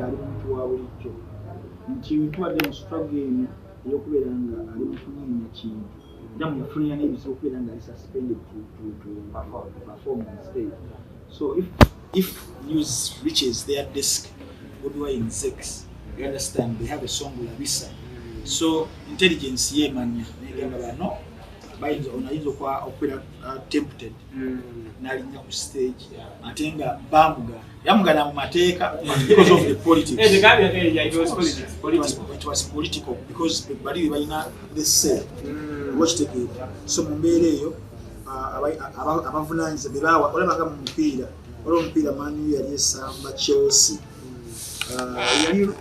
ali muntu wa bulijjo nti ntwadde mu struggle eno eyokubeera nga ali mu kunoonya kintu era mu yafunira n'ebizibu okubeera nga ali suspended to perform on stage. So if news reaches their desk, Bobi Wine sex, you understand, they have a song Labisa. So intelligence ye manya negamba bano bayinza onayinza okubeera tempted n'alinnya ku stage ate nga yamugana mu mateeka because of the politics. It was political because bali balina the say watch together. So mu mbeera eyo abavunaanyizibwa bebawa olabanga mu mupiira olw'omupiira Manu yali esamba Chelsea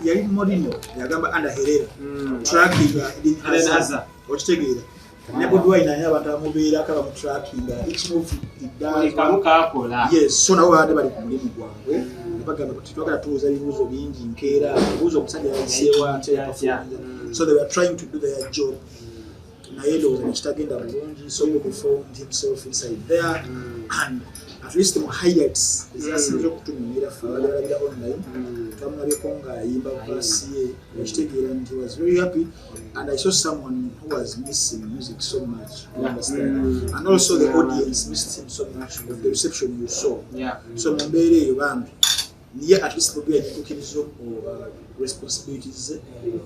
yali Mourinho yagamba under Herrera tracking Hazard okitegeera ne Bobi Wine naye abantu abamubeera akaba mu tracking each move kamukakola yes so nabo baade bali ku mulimu gwabwe bagamba kuti twagala tuuza ebibuuzo bingi nkeera ebibuuzo omusajja yayiseewa so they were trying to do their job naye ndowooza nekitagenda bulungi so Bobi found himself inside there and at least the highlights ezasinze okutunuulira ffe abalabira online twamulabyeko ng'ayimba verse ye ekitegeera nti was very happy and I saw someone who was missing music so much, you understand, and also the audience missed him so much with the reception you saw. So mumbeere eyo bambi niye at least Bobi yajikukiriza responsibilities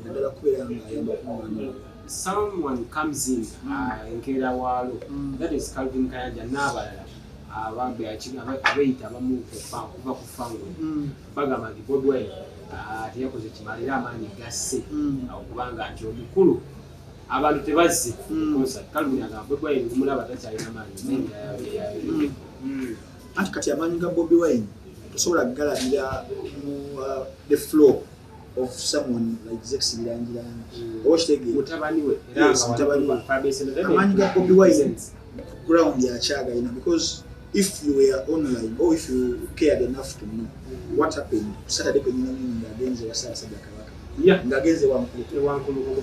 naddala kubeera ng'ayamba okumugaana. Someone comes in enkeera waalo, that is Calvin Kayanja n'abalala abambe abeeyita abamu kuva ku fango bagamba nti Bobi Wine teyakoze kimalira amaanyi gasse okubanga nti omukulu abantu tebazze concert Calvin agamba Bobi Wine kumulaba takyalina maanyi anti kati amaanyi ga Bobi Wine tosobola kugalabira mu the flow of someone like Segulinya or mutabani we amaanyi ga Bobi Wine ground ya chaga because if you were online or if you cared enough to know what happened Saturday kwenye ngagenze wasasa Kabaka ngagenze wankulu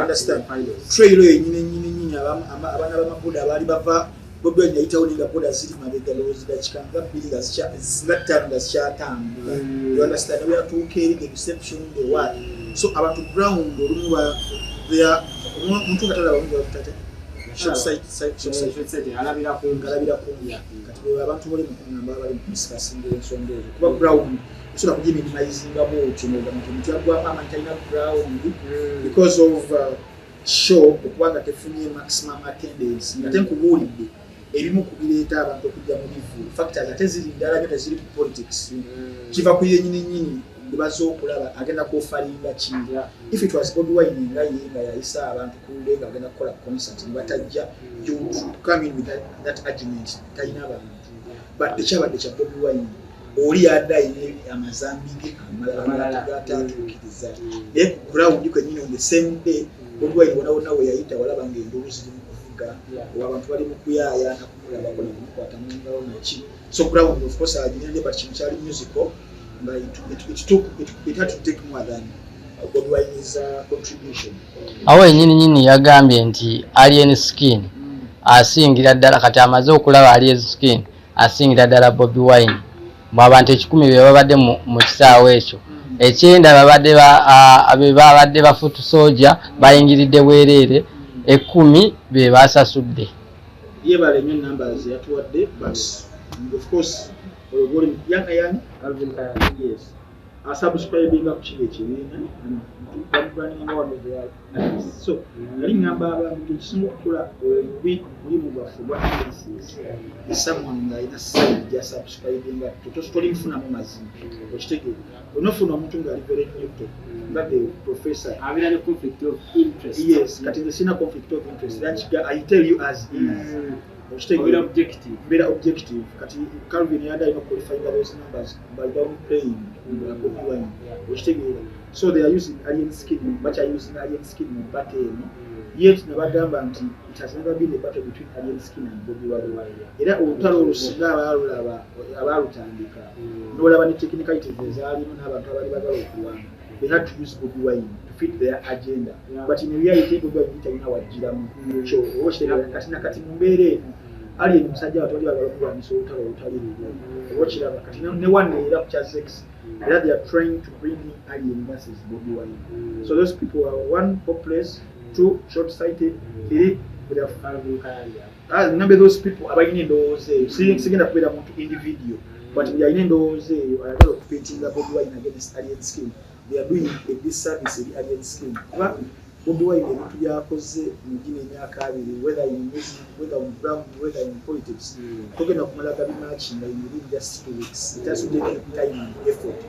understand trail yenyine abana bamabuda abali bava Bobi Wine yayitawo ninga boda ziri mabega lozi dachikanga biliga zitanga zichatamba you understand we are to carry the reception in the world so abantu ground olumuba there muntu katala wangu wakutata short side alabira kunga kati abantu bali mukungamba bali discussing ensonga ezo kuba ground usobola kugiminimizinga bwotyo muntu yagwa amantalina ground because of show okubanga tefunye maximum attendance ngate nkubuulidde ebimu kubireeta abantu okujja mu livu factors ate ziri ddala nga teziri ku politics kiva ku yennyini bazo okulaba agenda kufalinga kinga if it was Bobi Wine nga yayisa abantu kulenga agenda kukola concert batajja you come in with that argument talina abantu but ekyabadde kya Bobi Wine oli yaddaine amazambige amalala gatatuukiriza naye ground kwennyini on the same day Bobi Wine wona we yayita walaba ng'endulu ziri mu kuvuga abantu bali mu kuyaaya nakumulaba kona kumukwata mu ngalo naki so ground of course agirinde but kino kyali musical. It had to take more than Bobi Wine's contribution. Awe nyini yagambye nti Alien Skin asingira ddala kati amaze okulaba Alien Skin asingira ddala Bobi Wine mu abantu 10 be babadde mu kisaawe ekyo ekyenda babadde bafutu soja bayingiridde bwereere 10 be basasudde yebale nyo numbers yatuwadde but of course young Calvin Kayanja yes subscribing up to the so ngamba abantu kisinga okula mulimu bwaffe bwa someone nga ina side ya subscribing to story mfuna mu mazima okitegeera onofuna omuntu nga ali very neutral nga the professor abira ne conflict of interest yes kati the sina conflict of interest that I tell you as is very objective kati Calvin yada ino qualifying those numbers by downplaying Bobi Wine okitegeera so they are using Alien Skin but are using Alien Skin mu battle yet nabagamba nti it has never been a battle between Alien Skin and Bobi Wine era olutalo olusinga abalutandika n'olaba ne technicalities ezaalimu n'abantu abali bagala okuwanga they had to use Bobi Wine to fit their agenda but in reality Bobi Wine talina wajjiramu so okitegeera kati mu mbeera eno Alien musajja watali bagala okuwanisa olutalo olutali watchira kati ne one era ku Sex That they are trying to bring in Alien versus Bobi Wine. So those people are one, hopeless, two, short-sighted, three, with a remember those people are in those singing up with a individual, but we are in those painting Bobi Wine against Alien skin. They are doing a disservice in the Alien skin. Bobi Wine yakoze mugine emyaka abiri, whether in music, whether in drama, whether in politics. Talking of Malagabi matching within just 2 weeks. It has to take time and effort.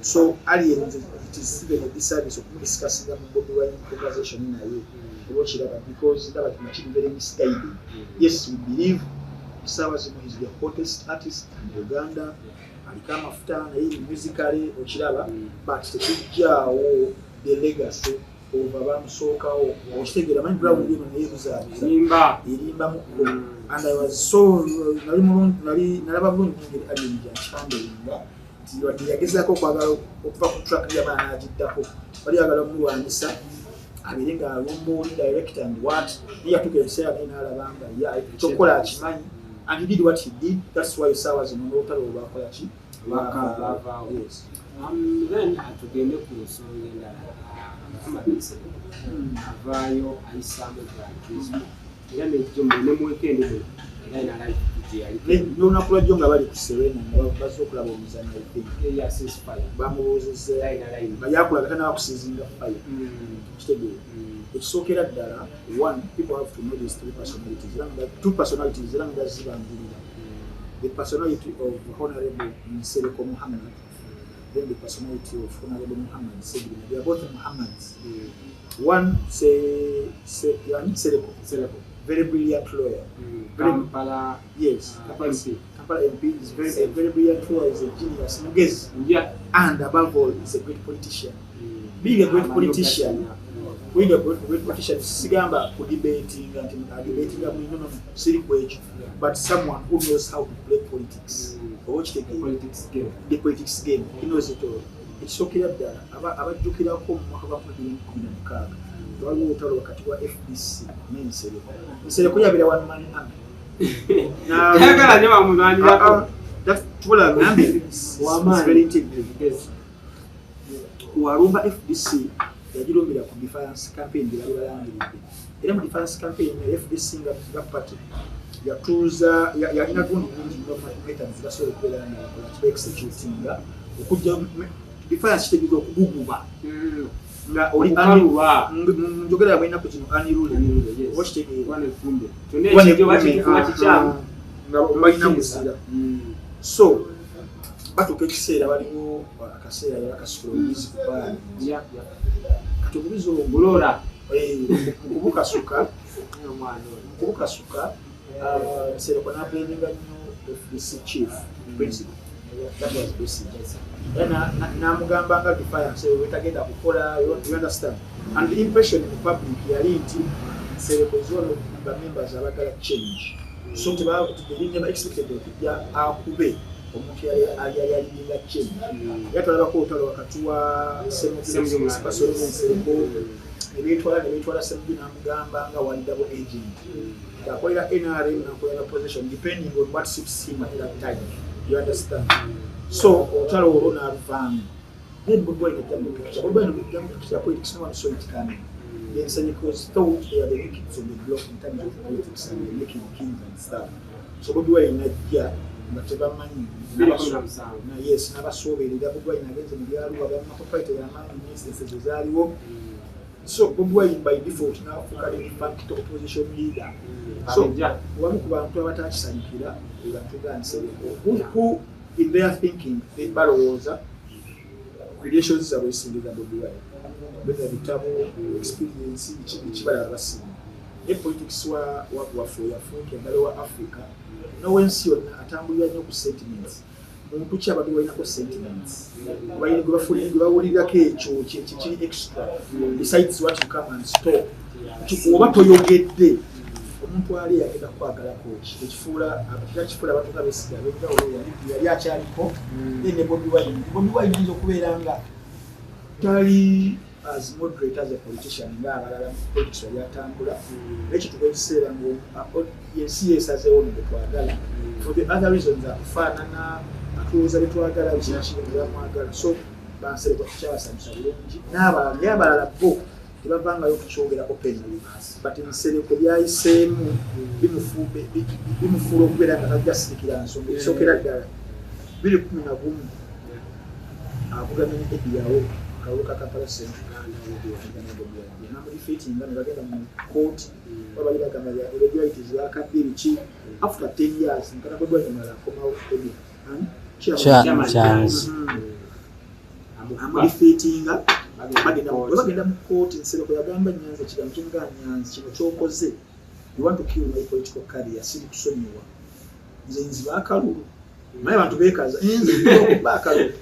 So Alien, it is even a disservice of discussing the Bobi Wine conversation in a way. Watch it up because that was very misguided. Yes, we believe Sawazimo is the hottest artist in Uganda. And come after musically or Chilaba, but the picture or the legacy of Bamusoka or Stegera, my brother, Ebizuuse, and I was so Narababu yagezako kwagala okuva ku track y'abaana agiddako bali agala omuwanisa abirenga alombo director and what he yatuka ebiseera naye n'alabanga ekyokukola akimanyi and he did what he did. That's why Sawazimo n'olutalo lwakola ki yes. Then atugende ku nsonga endala avaayo ayisaamu bwakristo era ne weekend era n'alayi n'olunaku lwajjo nga bali ku Serena bazze okulaba omuzannyo bamubuuzizza yakulaga tanabakusiizinga fire kitegeera ekisookera ddala one, people have to know these two personalities era nga zibangulira the personality of Honorable Nsereko Muhammad, then the personality of Honorable Muhammad Segulinya. They are both Muhammads. One Nsereko, very brilliant lawyer. Kampala, yes, Kampala MP is very brilliant lawyer, is a genius, Mugezi, and above all, is a great politician. Being a great politician, being a great politician, Sigamba debating but someone who knows how to play politics. Watch the game. The politics game. He knows it all. It's okay up there. Abajukira ko mu mwaka wa 2016. Twaliwo utalo wakati wa FDC Nsereko yabira one man army. Na yakala nyo bamuvanira that's tula nambi is very intelligent. Warumba FDC yajirombera ku defiance campaign birabalangiride. Era mu defiance campaign ya FDC nga party yatuza yalina gundi nyingi ndo methods basobola okubeera nga executinga okujja defiance kitegeeza okuguguba nga oli njogera bwena ku kino anirule wakitegeeza nga balina muzira so batuuka ekiseera baliwo akaseera yakasukula obubizi ku baani kati obubizi obuloola okubukasuka Nsereko n'abendinga nnyo FDC chief principal. That was basic. Then namugamba nga defiance wetagenda kukola, you understand. And the impression in the public yali nti Nsereko is one of the members abagala change. So they never expected okujja akube omuntu yali alinga change. Yatwalabako olutalo wakati wa Segulinya Nsereko nebetwala Segulinya namugamba nga one double agent. Akola NRM na position depending on what suits him at that time. You understand? So utalo urona van. Then Bobi Wine picture. Bobi Wine picture politics no one saw it coming. Then Nsereko thought they are the wickets on the block in terms of politics and they're making kings and stuff. So Bobi Wine Nigeria bateba manyi. Na yes, nabasoberera Bobi Wine against the Jelwava bamakopaite yamanyi instances ezaliwo. So Bobi Wine by default now focusing in fact opposition leader. So wamu ku bantu abatakisanyukira ebatuga Nsereko who in their thinking they balowooza relations zaabwe zisingiza Bobi Wine beza bitabo experience kibalala basimu ne politics wafuuyafuuka Engalo wa Africa nowensi yonna atambulira nnyo ku sentiments omuntu ki abadde balinako sentiments bawulirirako ekyo kiri extra besides what you come and stop oba toyogedde omuntu ali yagenda kwagalako ekifuula abatuka besiga benjawulo yali akyaliko ne Bobi Wine ayinza okubeera nga tali as moderate as a politician nga abalala politics yali atambula nekyo tuba ekiseera yensi yeesazeewo ne twagala for the other reasons akufaanana atuuza betwagala bikinakiramwagala so Bansereko kyabasanyusa bulungi n'abalala bo tebavangayo okukyogera openly but Nsereko byayiseemu bimufuula okubeera nga najjasirikira nsonga ebisookera ddala 2011 avuganya ne Ediyawo akalulu ka Kampala namulifeetinga ne bagenda mu kooti babali bagamba irregularities bakadde biki after 10 years nkana bwedwanyamala akomawo Ebi amulifeetinga bagenda mu kooti Nsereko yagamba Nyanza kigambo kinga Nyanza kino kyokoze you want to kill my political career siri kusonyiwa nze nziba akalulu naye abantu beekaza enze bakalulu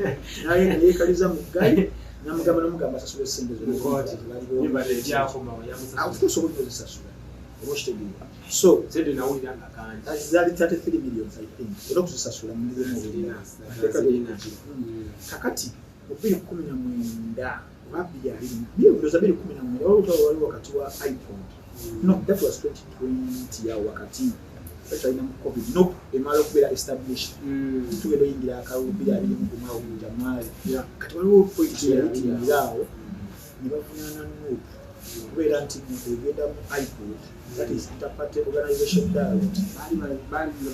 naye yeekaliza mu gali namugamba nomugamba asasula esente zozisasula so zali 33 million I think era okuzisasula kakati mu 2019 oba 2019 wali wakati wa iPhone no that was 2020 ya wakati China COVID no emala okubeera established tugenda oyingira akalulu 2019 January kati waliwo point yayitirawo ne bafunana no kubeera nti egenda mu iPhone that is interparty organization dialogue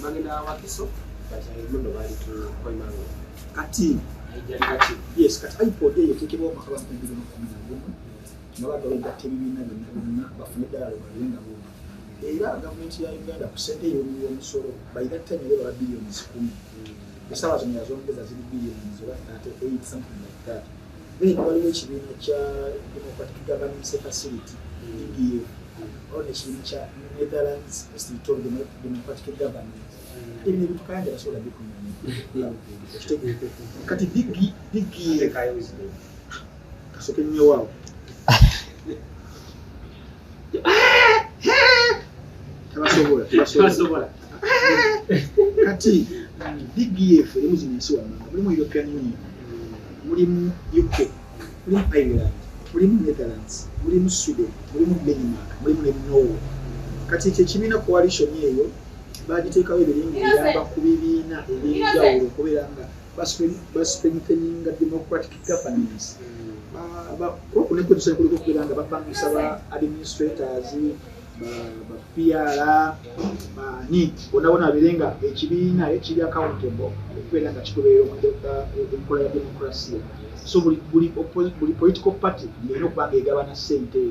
bagenda wakiso kati yes kati iPod yetekebwa mu mwaka wa 2011 n'abagabo batta ebibiina byonna bafune dialogue balinga bo era gavumenti ya Uganda ku ssente y'omusolo by that time yali baba billions 10 esaawa zino yazongeza ziri billions oba 38 something like that then waliwo ekibiina kya Democratic Governance Facility DGF or ekibiina kya Netherlands Institute of Democratic Governance ebyo bitukayanja basobola bikumanya kati DGF kasoke nnyo waawo tabasobola kati DGF erimu zino ensi wammanga mulimu European Union mulimu UK mulimu Ireland mulimu Netherlands mulimu Sweden mulimu Denmark mulimu ne Norway kati ekyo ekibiina coalition eyo bagiteekawo ebiringa eyamba ku bibiina ebyenjawulo okubeera nga bastrengtheninga democratic governance okunekodisa kuliko okubeera nga bapangisa ba administrators ba PR bani bonabona abirenga ekibiina ekiri accountable okubeera nga kikubeera enkola ya democracy so buli political party erina okuba nga egabana ssente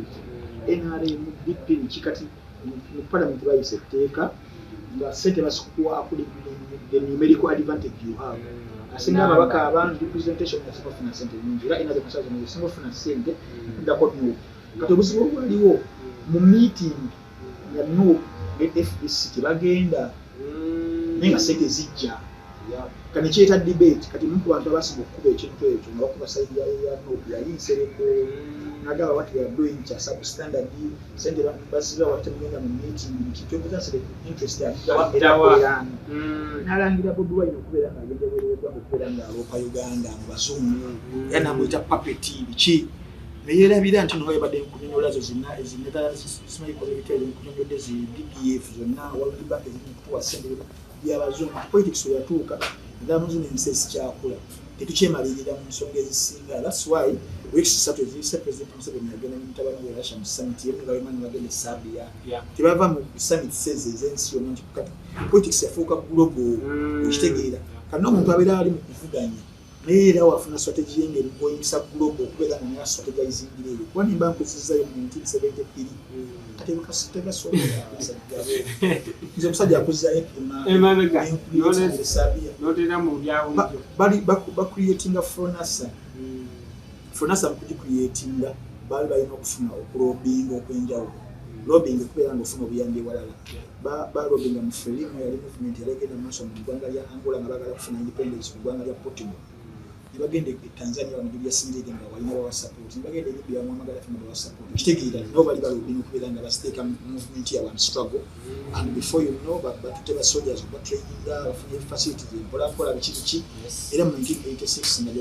NRM DP kikati mu parliament bayise etteeka nga ssente basikuwa akuli the numerical advantage you have asinga ababaka abantu representation ya single ssente nyingi era ina the message ni single ssente ndako no kati obuzibu bwaliwo mu meeting ya no FDC bagenda nenga ssente zijja kani kyeta debate kati muntu bantu abasiba okuba ekintu ekyo nga bakuba side ya no yali Nsereko nagaba what we are doing cha substandard sente basiba watemugenda mu meeting kitu ekyo interest ya nalangira Bobi Wine okubeera nga agenda weerewedwa okubeera nga aloopa Uganda mu bazungu era namuyita puppet biki neyerabira nti no yabadde nkunyonyola zo zina ezinetala simanyi kolebitele nkunyonyodde zi DPF zonna World Bank ezikutuwa sente by'abazungu politics yatuuka ndamuzu n'ensesi kyakula tetukyemalirira mu nsonga ezisinga that's why weeks satu eziyise president Museveni yagenda n'omutabani we Russia mu summit yemu nga bemani bagenda Serbia tebava mu summit seze ez'ensi yonna nti kati politics yafuuka global ekitegeera kandi n'omuntu abeera ali mu kuvuganya naye era wafuna strategy y'engeri goyingisa global okubeera nga naye strategizingire eyo kuba nimba nkozesezzayo mu 1973 kati bakasobola nze omusajja akuzzayo bacreatinga fonasa mu kugicreatinga baali balina okufuna okulobinga okwenjawulo lobbying okubeera nga ofuna obuyambi ewalala balobinga mu Frelimo yali movement yalegenda mu maaso mu ggwanga lya Angola nga bagala kufuna independence mu ggwanga lya Portugal nibagende Tanzania wano Julia Sinjege nga walina bawa support nibagende Libya mu amagala funa bawa support kitegeera no bali balobinga okubeera nga basiteeka movement y'abantu struggle and before you know batute ba soldiers batraining bafuna facilities mpola biki era mu 1986 nga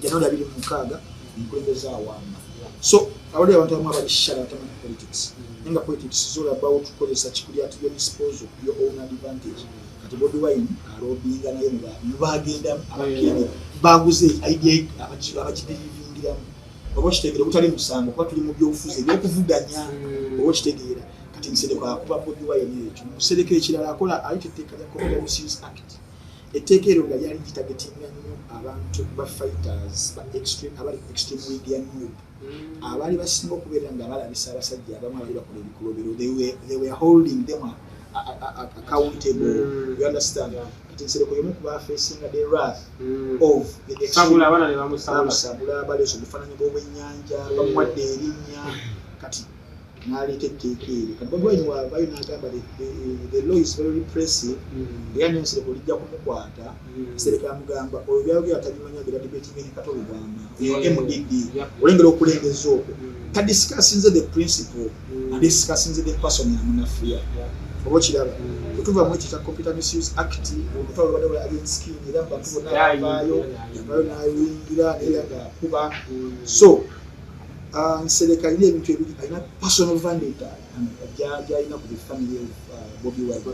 January 2006 nkulembeza awamba so abali abantu abamu abalishala batamanya politics nenga politics is all about kukozesa kikuli at your disposal your own advantage kati Bobi Wine alobinga naye mubagenda abakene baguze idea abakidivingiramu oba kitegere kutali musango kuba tuli mu byobufuzi ebyokuvuganya oba kitegera kati Nsereko akuba Bobi Wine ekyo Nsereko ekirala akola ayiteteeka lya Community Misuse Act etteekero nga lyali litagetinga nnyo abantu ba fighters ba extreme abali extreme media noob abali basinga okubeera nga balabisa abasajja abamu abali bakola ebikolobero they were holding them accountable. You understand? Kati Nsereko yomu kuba facing the wrath of the extreme abana ne bamusabula sabula bale so bifananye bw'ennyanja bamwadde erinnya kati nalete tekeri kati Bobi Wine wabayo n'agamba the law is very repressive yani Nsereko lijja kumukwata Nsereko amugamba oyo byayogera atabimanya gira debate ngeni katolo bwama MDD olengera okulengeza okwo ta discussing the principle and discussing the person ya munafia obo kiraba kutuva mu ekita Computer Misuse Act omutwalo bade against skin era bantu bonna bayo nayingira era nga kuba so Nsereko alina ebintu ebiri alina personal vendetta gyalina ku family of Bobi Wine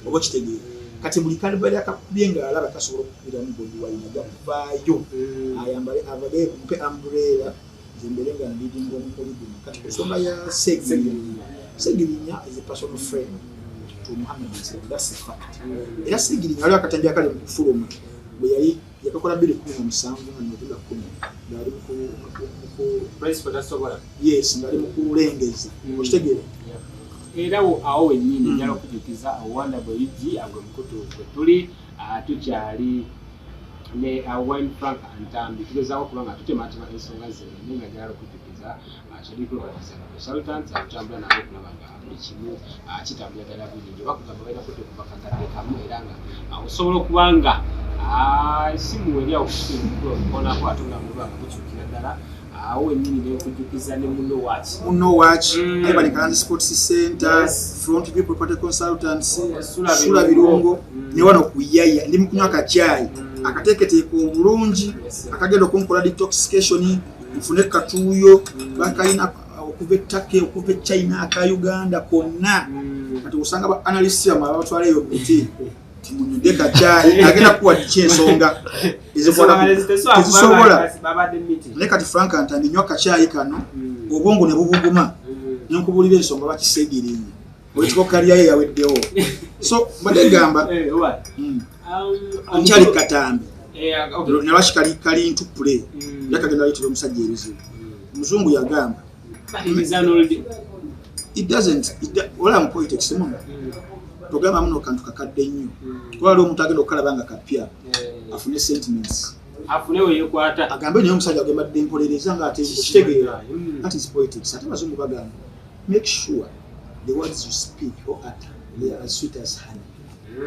oba kitegeera kati buli kalibali akakubye nga alaba tasobola okukubira mu Bobi Wine ajja kuvaayo ayambale avage mpe umbrella zembere nga ndidinga omukoli guno kati kusonga ya Segulinya is a personal friend to Muhammad Nsereko. That's a fact. Era Segulinya ali akatambya kale mu kufuluma bwe yali yakakola 2017 na November 10 ngari ku principal tasobola yes ngari mu kulengeza okitegeera era awo wennyini njala okujukiza awanda bweyigi agwe mukutu kwe tuli tukyali ne Wine Frank Antambi tugezaako kubanga tutemaatema ensonga zino naye nga njala okujukiza Shadiko consultants atambula nabo kulaba nga buli kimu kitambula ddala bulungi bakugamba balina kuteekuba kakadde kamu era nga osobola okubanga simu eri awo kukoonako ate nga mulwanga kukyukira ddala awo ennyini neekujukiza ne Muno Watch Ebali Kalanzi Sports Center Front View Property Consultants Sula Birungo ne wano kuyaya ndi mukunywa kachai akateeketeeka obulungi akagenda okunkola detoxification mfune katuyo bakalina okuva Turkey okuva China aka Uganda konna kati usanga ba analysts ya mabatwale yo biti timunyude kachai agenda kuwa chensonga izisobola ne kati Frank Antambi nywa kachai kano obwongo ne bubuguma nyonkubulira ensonga bakisegirinya olitiko kaliya ye yaweddewo so badegamba nchali katambi nabashikali kali into play yakagenda yitiro musajja ebizibu muzungu yagamba it doesn't wala mu politics muno togamba muno kantu kakadde nnyo twali omuntu agenda okalabanga kapya afune sentiments afune we yekwata agambe nyo musajja agamba dempolereza nga ate kitegeera that is politics ate bazungu bagamba make sure the words you speak or utter they are as sweet as honey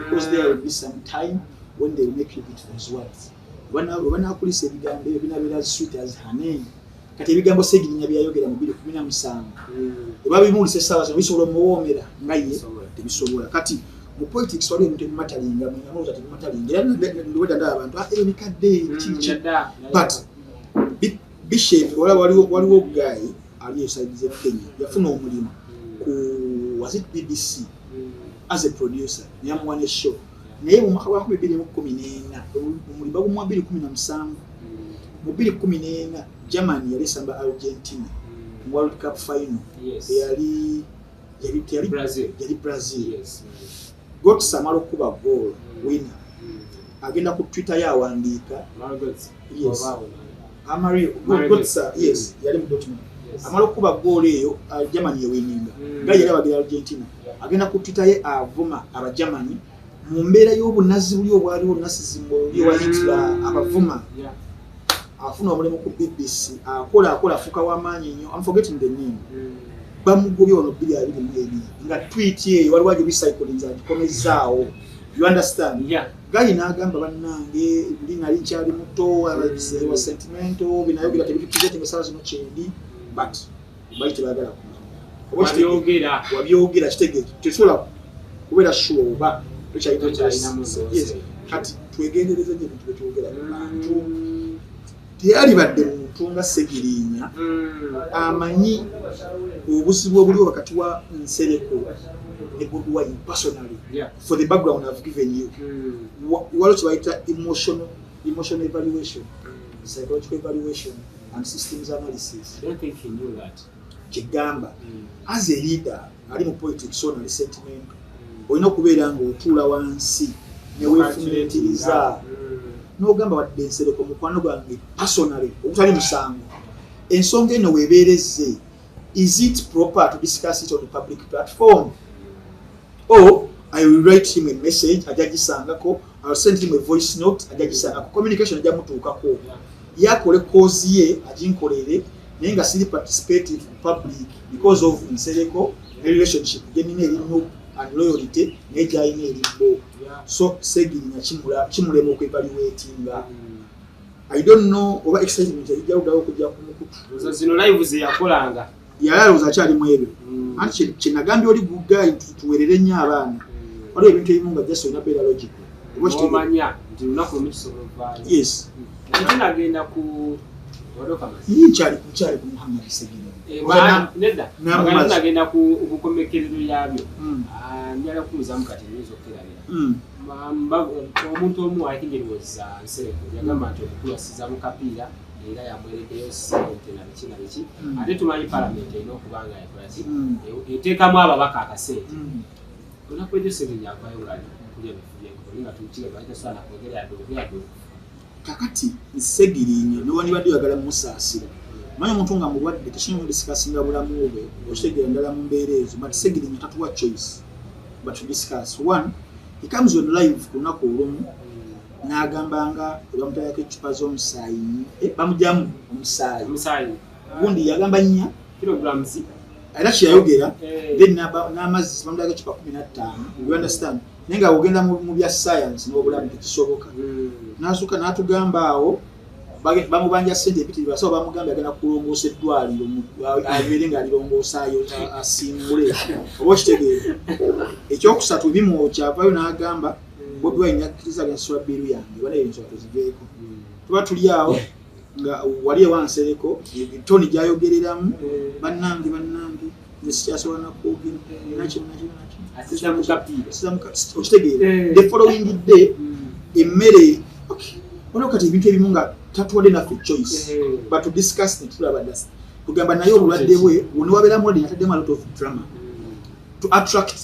because there will be some time when they make you eat those words when akulisa ebigambo ebinabira as sweet as honey kati ebigambo Segulinya byayogera mu 2017 eba bimulise sawa zo bisobola muwomera ngaye tebisobola kati mu politics wali omuntu ematalinga mwenyamuza tematalinga ndoweda nda abantu ebikadde chichi but bishop waliwo guy ali esaidize Kenya yafuna omulimu ku was it BBC as a producer yamwane show naye mu mwaka wa 2014 omulimu gwa 2017 mu 2014 Germany yalisamba Argentina World Cup final yali Brazil yes got samalo kuba goal winner agenda ku Twitter yawandiika yes Amario Gotsa yes yali mu Dortmund amalo kuba goal eyo Germany yewininga ngaye yali abagira Argentina agenda ku Twitter ye avuma aba Germany mu mbeera y'obunazi buli obwaliwo nasizimbo wa Hitler abavuma afuna omulimu ku BBC akola fuka w'amaanyi nnyo I'm forgetting the name bamugobye ono 2022 nga tweet ye waliwo ajo bicycling agikomezaawo you understand gayi n'agamba bannange linali nkyali muto wa sentimental binayogera tebitukize mesala zino kyendi but baite bagala wabyogera kitege tesobola kubeera sure oba yes kati twegendereze nje bintu byetwogera abantu teyali badde muntu omuntu nga Segulinya amanyi obuzibu obuli wakati wa Nsereko ne Bobi Wine personally for the background I've given you. What you write emotional evaluation, psychological evaluation and systems analysis. I don't think he knew that. Kigamba as a leader ali mu politics on sentiment olina okubeera nga otuula wansi ne weefumitiriza n'ogamba wadde Nsereko mukwano gwange personally obutali musango ensonga eno weebeereze, is it proper to discuss it on a public platform, or I will write him a message ajagisangako, I will send him a voice note ajagisangako, communication ajamutuukako yakole cause ye aginkolere naye nga siri participative public because of Nsereko relationship genina erimu and loyalty nejayina erimbo. So Segulinya kimulema okwevaluatinga. I don't know oba excitement ejawudawo okujja ku mukutu zino live ze yakolanga yalaloza kyali mu ebyo anti kinagambye oli good guy tuwerere nnyo abaana waliwo ebintu ebimu nga just olina beera logical omanya nti lunaku lumikisobola. Yes, nagenda ku kyali ku Muhammad Segulinya nedda nagenda ku bukomekerero yabyo njala kumuzamu kati nyinza okukirabira omuntu omu akingerwoza Nsereko yagamba nti okukulasiza mu kapiira era yamwereddeyo sente na biki na biki ate tumanyi palamenti erina okubanga yakolaki eteekamu ababaka akasente olunaku ejo Segulinya avayo nga kulya bifubyeko nga tukireba itasobola kwogera yadde kakati Segulinya newandibadde oyagala musaasira manyi omuntu nga mulwadde tekinyuma disikasinga bulamu bwe okitegeera ndala mu mbeera ezo but Segulinya tatuwa choice but to discuss. One, he comes on live ku lunaku olumu n'agambanga bamutayako ecupa z'omusaayi bamugyamu omusaayi gundi yagamba 4 kilograms era kyeyayogera then n'amazzi bamutayako ecupa 15. You understand? Naye nga ogenda mu bya science n'obulamu tekisoboka. N'asuka n'atugamba awo bamubanja sente epitirivu asawo bamugamba agenda kulongoosa eddwaliro abeere nga alirongoosayo asimbule oba okitegeera. Ekyokusatu bimu kyavayo n'agamba Bobi Wine yakkiriza agasola biru yange bana ebintu tuziveeko tuba tuli awo nga wali ewa Nsereko toni gyayogereramu bannange nesikyasobola nakwogera nakyo okitegeera. The following day emmere waliwo kati ebintu ebimu nga tatuwadde naffe choice but to discuss netulaba dasi tugamba naye obulwadde bwe newabeera mulwadde yataddemu a lot of drama to attract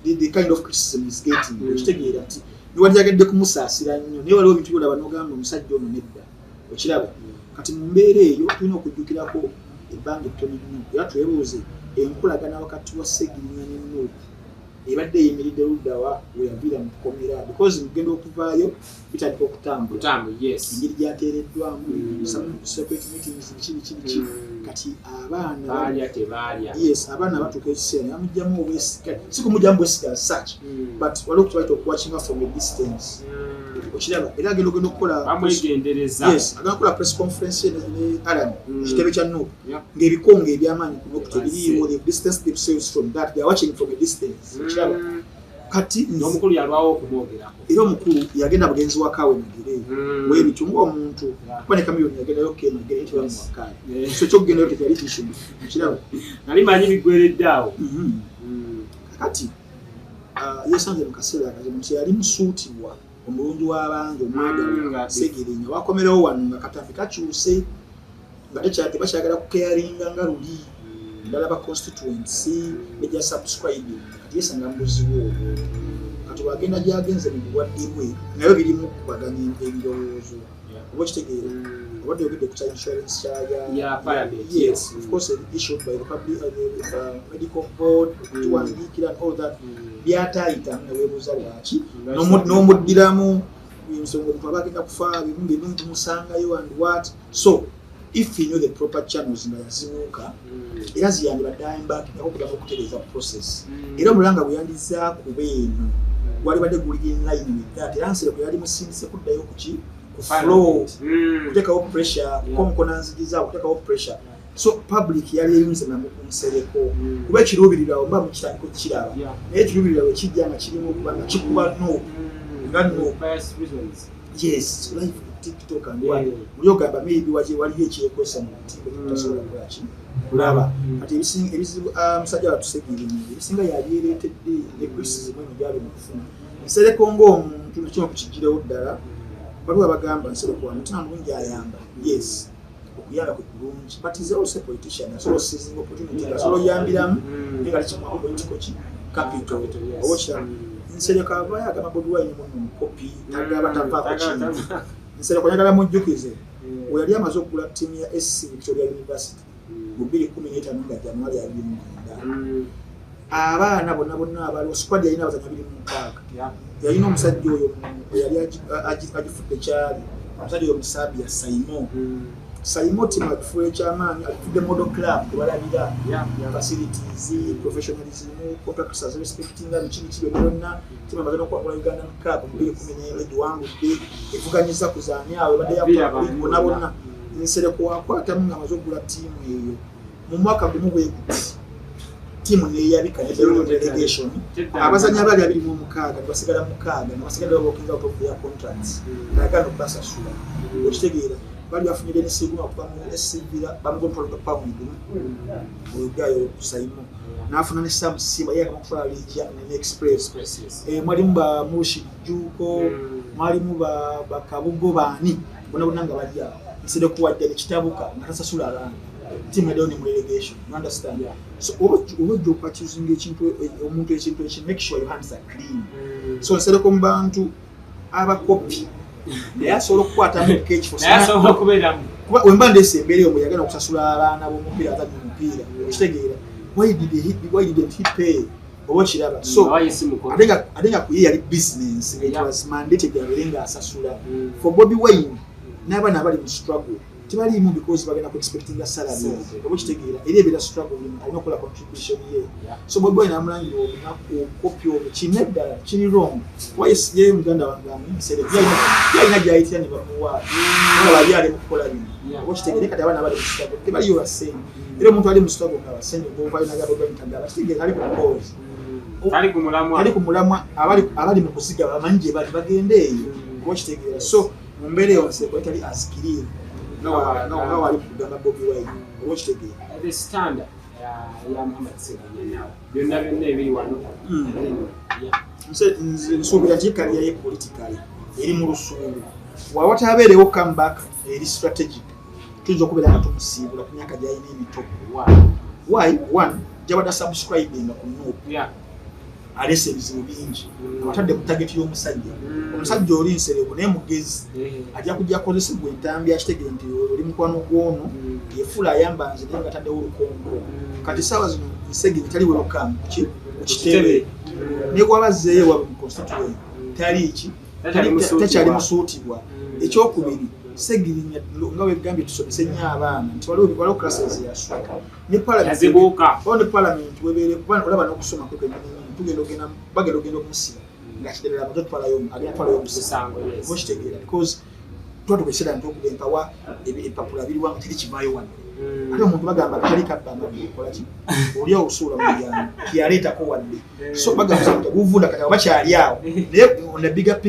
the kind of criticism is getting. Okitegeera nti niwadde kumusaasira nnyo naye waliwo ebintu byolaba n'ogamba omusajja ono nedda okiraba kati mu mbeera eyo tulina okujjukirako ebbanga ettono nnyo era twebuuze enkolagana wakati wa Segulinya ne Nuupu ebadde eyimiridde luddawa weyaviira mu kukomera because mugenda okuvaayo bitandika okutambula engeri gyateereddwamu separate meetings biki kati abaana yes abaana batuuka ekiseera yamugjamu obwesiga si kumugjamu bwesiga such but waliwo okutubaita okuwachinga from a distance okiraba era agenda ogenda okukola agenda kukola press conference ne Alan ekitebe kya Nuupu ng'ebikonge ebyamaanyi ku Nuupu tebiriiwo they distance themselves from that they are watching from a distance. Kati n'omukulu yalwawo okumwogerako era omukulu yagenda bugenzi wa Kaawe Nagere weebitunga omuntu kuboneka miliyoni yagendayo Nagere eti bamuwakaaye so ekyokugendayo tekyali kishubu kiraba nali manyi bigweredde awo kati yesanze mu kaseera akazibu nti yali musuutibwa omulungi w'abangi omwagalwa Segulinya wakomerawo wano nga katambi kakyuse nga tebakyagala kukeyaringa nga luli ndala ba constituency media subscribing kati yesanga muzibu obwo kati wagenda gyagenze mu bulwadde bwe nayo birimu kubaganya ebirowoozo oba kitegeera obadde ogedde ku insurance kyaya yes of course issued by the public medical board tuwandiikira and all that byataayita neweebuuza lwaki n'omuddiramu ensonga omuntu aba agenda kufa bimu ng'ebimu tumusangayo and what so if you know the proper channels nga yazibuuka era ziyandibadde ayambaki nakokuddamu okutereeza process era omulanga bwe yandiza kuba eno gwalibadde guli in line with that era Nsereko yali musindise kuddayo kuki ku flow kuteekawo pressure konkonanzigiza kuteekawo pressure so public yali eyunze na Nsereko kuba ekiruubirirawo mba mukitandiko kiraba naye ekiruubirirawo ekijja nga kirimu okuba nga kikuba no nga no yes life TikTok and what muri ogamba maybe waliyo ekyekwesa mu tipe tutasobola kulaki kulaba ati ebizibu musajja watusegirinye ebisinga yabyereetedde ne criticism eno gyali mu kufuna Nsereko ng'omuntu nekino kukigirewo ddala waliwo abagamba Nsereko tina mulungi ayamba yes okuyamba kwe kulungi but is also a politician asobola seizing opportunity asobola oyambiramu nga likimu political capital owokiramu Nsereko ava yagamba Bobi Wine mu kopi tagaba tavaako kintu Nsereko yagala mujjukize we yali amaze okugula ttiimu ya SC Victoria University mu 2015 nga January 2019 abaana bonna abaliwo squad yalina abazanyi 26 yalina omusajja oyo yali agifudde kyali omusajja oyo Musabia Saimo timu agifudde kyamaanyi agifudde model club kubalabira facilities professionalism contractors respecting and chini byonna timu amazana okwakola Uganda Cup mu 2011 giwangudde evuganyiza kuzaani awe badde yakona bonna Nsereko wakwatamu nga amaze okugula ttiimu eyo mu mwaka gumu bwekuti timu neyabika ne delegation abazanyi abali abiri mu mukaaga basigala mukaaga nabasigala bokinga out of their contracts nakano basasula okitegeera bali bafunire ne siguma kuba mu SCVira bamugontrola pound ogayo Saimo nafuna ne Sam Simba yeye kama kufala Ligia ne Express mwalimu ba Mushi Juko mwalimu ba Kabugo bani bona nga bali awo Nsereko wadde kitabuka natasasula abana team edoni mu relegation you understand so ojo purchasing ekintu omuntu ekintu make sure your hands are clean so Nsereko mbantu abakopi yasobola okukwata mu cage for yasobola kubeeramu kuba wemba ndesembere omu yagana okusasula abaana b'omupiira atali mupiira okitegeera why didn't he pay obokiraba so adenga kuye yali business it was mandated yaberenga asasula for Bobi Wine n'abaana abali mu struggle tibali mu because bagenda ku expecting a salary obokitegeera eri ebira struggle alina okola contribution ye so Bobi Wine amulangira okunaku copy of kinedda kiri wrong why ye muganda wangamu Nsereko yalina gyayitira ne bamuwa bali ali mu kukola bino obokitegeera kati abaana abali mu struggle tibali yo asenge era omuntu ali mu struggle nga basenge bova ina gabo bentagala kitegeera ali ku cause ali ku mulamwa abali mu kusiga bamanyi bali bagende eyo obokitegeera so mu mbeera eyo Nsereko tali askiriye no wali kugamba Bobi Wine obokitegeera the standard ya Muhammad Segulinya byonna ebiri wano nsuubira nti kaliya ye politically eri mu lusuubu wawatabeerewo comeback eri strategic tuyinza okubeera nga tumusiibula ku myaka gyalina emito why one jabada subscribing ku Nuupu alese ebizibu bingi abatadde ku target y'omusajja omusajja oli Nsereko naye mugezi ajja kujja kozesebwa entambi akitegere nti oli mukwano gwono yefuula ayambanze naye nga taddewo olukongo kati saawa zino Nsegiri tali welcome ku kitebe ne gwabazeeyo wabwe mu constituent takyali musuutibwa ekyokubiri Segulinya nga wegambye tusomese nnyo abaana nti waliwo classes yasooka ne parliament webeere kuba olaba n'okusoma bagenda ogenda okusiba nga kiterera amaze otwalayo agenda twalayo omusango okitegeera because twatukwesera nti okuba empawa empapula biri wanga teri kivaayo wano ate omuntu bagamba tali kabbanga kola ki oli osuula mu lyango tiyaleetako wadde so bagamba nti buvunda kati bakyali awo naye on a bigger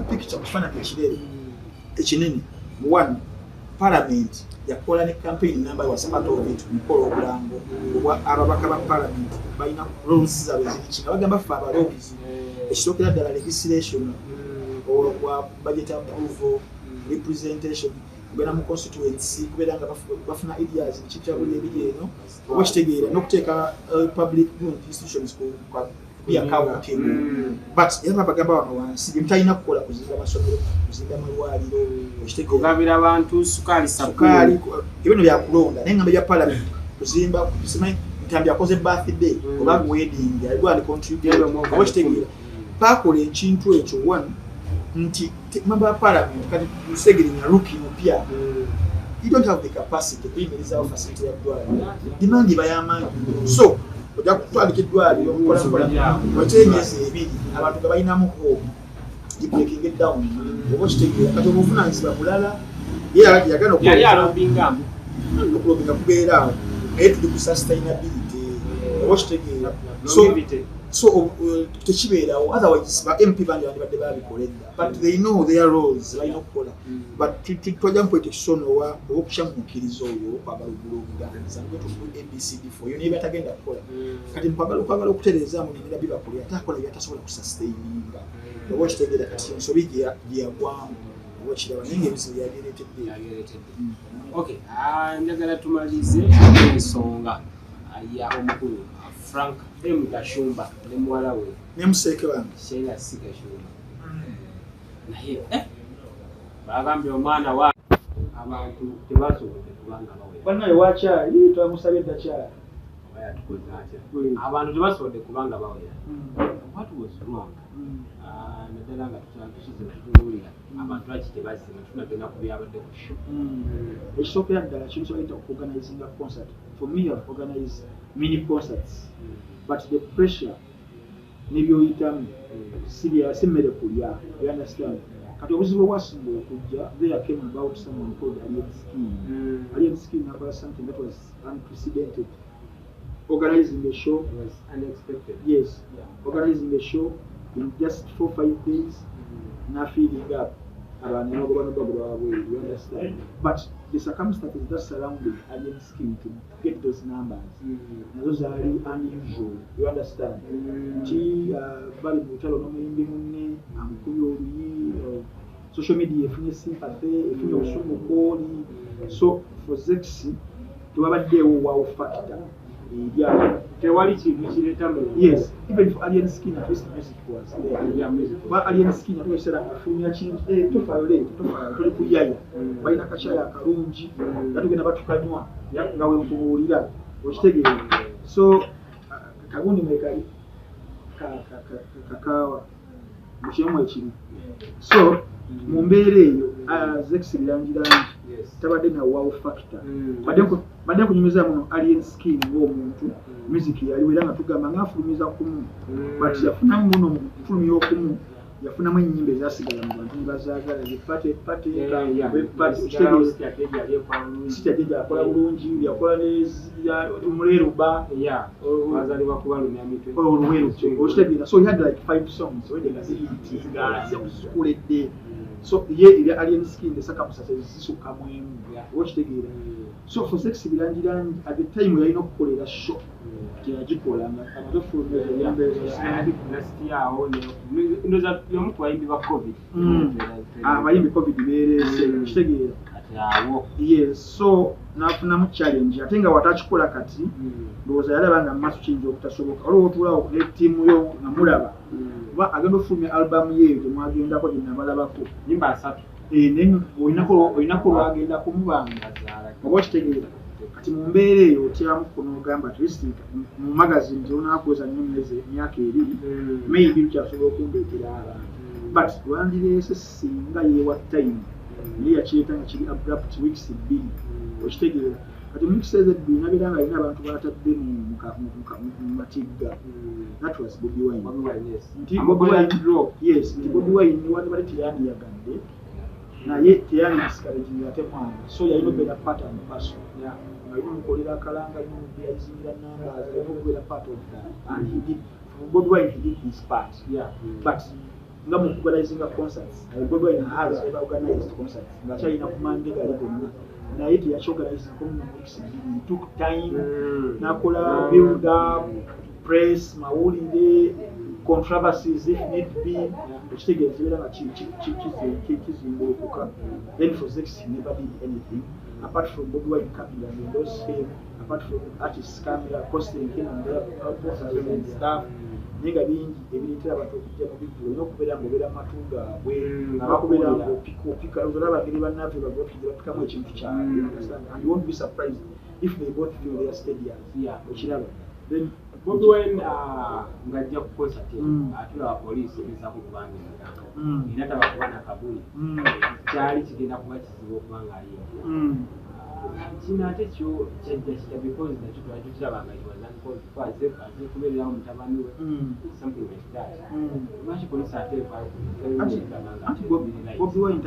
picture kufaanana ekirere ekinene one parliament yakola ne campaign number was part of it mukolo obulango obwa ababaka ba parliament balina rules zaabwe zirikinga bagamba ffe abalobbies ekisookera ddala legislation obwa budget approval representation kubeera mu constituency kubeera nga bafuna ideas ekikyabuli ebiri eno oba kitegeera n'okuteeka public institutions be accounting but era bagamba wano wansi byemutalina kukola kuzimba amasomero kuzimba amalwaliro okugabira abantu sukaali ebino byakulonda naye ngamba bya parliament kuzimba simanyi ntambi akoze birthday oba wedding alikuwa alicontribute oba kitegeera bakola ekintu ekyo one nti member of parliament kati Segulinya rookie mpya you don't have the capacity kuyimiriza wa facility ya ddwaliro demand iba y'amaanyi so ojja kutwalika eddwaliro omukola wekyemyezi ebiri abantu nga balinamu hope breaking it down oba kitegeera kati obuvunaanyizibwa bulala yagana okulobinga kubeera awo naye tuli ku sustainability oba kitegeera So tekibeerawo otherwise ba MP bandi badde babikoledda but they know their roles balina okukola but twajja mukweta ekisonowa okukyamuukiriza oyo okwagala obulunganiza ngeto ABCD4 yo niba tagenda kukola kati mpagala okutereeza mu nimira bibakola atakola byatasobola kusustaininga oba kitegeera kati ensobi gyeyagwamu oba kiraba naye ebizibu yageretedde. Okay, njagala tumalize ensonga ya omukulu Frank M. Gashumba ne muwala we ne museke wange Sheila C. Gashumba naye bagambye omwana wa abantu tebasobodde kubanga bawe banaye wakyali twamusabye eddakyali abantu tebasobodde kubanga bawera. What was wrong? Naddala nga tukize tutunuulira abantu lwaki tebazze nga tunagenda ku byabadde ku show. Ekisookera ddala kintu kyoyita organizing a concert. For me, I've organized many concerts, but the pressure nebyoyitamu si mmere kulya, you understand? Kati obuzibu bwasinga okujja, there came about someone called Alien Skin about something that was unprecedented. Organizing a show was unexpected. Yes, organizing a show in just 4-5 days, not feeding up. You understand? But the circumstances that surrounded Alien Skin to get those numbers, those are really unusual. You understand? Social media, sympathy, so for Zexi, to have a day wow factor. Yes, even for Alien Skin, at least the music was there. But Alien Skin, I said, I'm to violate, to Kuyaya, by Nakachaya, Karunji, that we're about to Kadua, Yakawilida, which take it. So, Kaguni Mekari, Kakawa, Mushamachi. So, Mumbere, Zexi, tabadena wow factor. Badde kunyumiza muno Alien Skin ng'omuntu music yaliwera nga tugamba ng'afulumiza kumu but yafuna muno mufulumi y'okumu yafunamu ennyimba ezasigala mu bantu nibazaagala zipate sitateja akola bulungi yakola umuleruba oluweru so he had like 5 songs zikuledde so ye Alien Skin the circumstances zisukamu emu okitegeera. So for Sexy Bilangirangi, at the time we are not calling a show. Kiajikola nga amadofu last year ndoza yomukwayimba COVID. Bayimba COVID bere kitegeera. Yes, so nafuna mu challenge ate nga watachikola kati ndoza yalaba nga masu kinji okutasoboka olwo otulawo ne team yo namulaba ba agenda ofulumya album ye temwagenda ko nnabalabako nyimba 3 then oinako lwagenda kumubanga oba kitegeera kati mu mbeera eyo otyamu kunogamba at least mu magazine teonakweza nnyo emyaka 2 maybe tukyasobola okumbeetera abantu but lwandireese singa yeewa time naye yakiyeta nga kiri abrupt weeks 2 okitegeera kati mu kiseera ebbiri nabeera nga alina abantu batadde mu matigga. That was Bobi Wine. Nti Bobi Wine wali bali teyandiyagadde naye teyandisikareginga ate mwana so yalina okubeera part and parcel alina omukolera akalanga alina omubiyazingira numbers alina okubeera part of that and he did Bobi Wine he did his part but nga mu organizing concerts Bobi Wine has ever organized concerts nga kyalina kumandega ali gonna naye teyakiorganize community. He took time nakola build up press mawulire controversies if need be ekitegeeza kibeera nga kizimbulukuka. Then for Zex he never did anything apart from Bobi Wine coming and endorse him, apart from artists coming posting him and their posters and stuff. Ninga bingi ebireetera abantu okujja mu bivulu olina okubeera ng'obeera mu matu gaabwe abakubeera ng'opika olaba ngeri bannaffe bagotujja bapikamu ekintu kyabwe and you won't be surprised if they both fill their stadiums okiraba. Then Bobi Wine ng'ajja ku concert atulaba poliisi ebiza kukubanga emiganga era tabakuba na kabuli kyali kigenda kuba kizibu okuba ng'ayingira kino ate kyo kyajja kitya because nakyo twali tukiraba nga aze kubeererawo mutabani we something like that lwaki poliisi ate Bobi Wine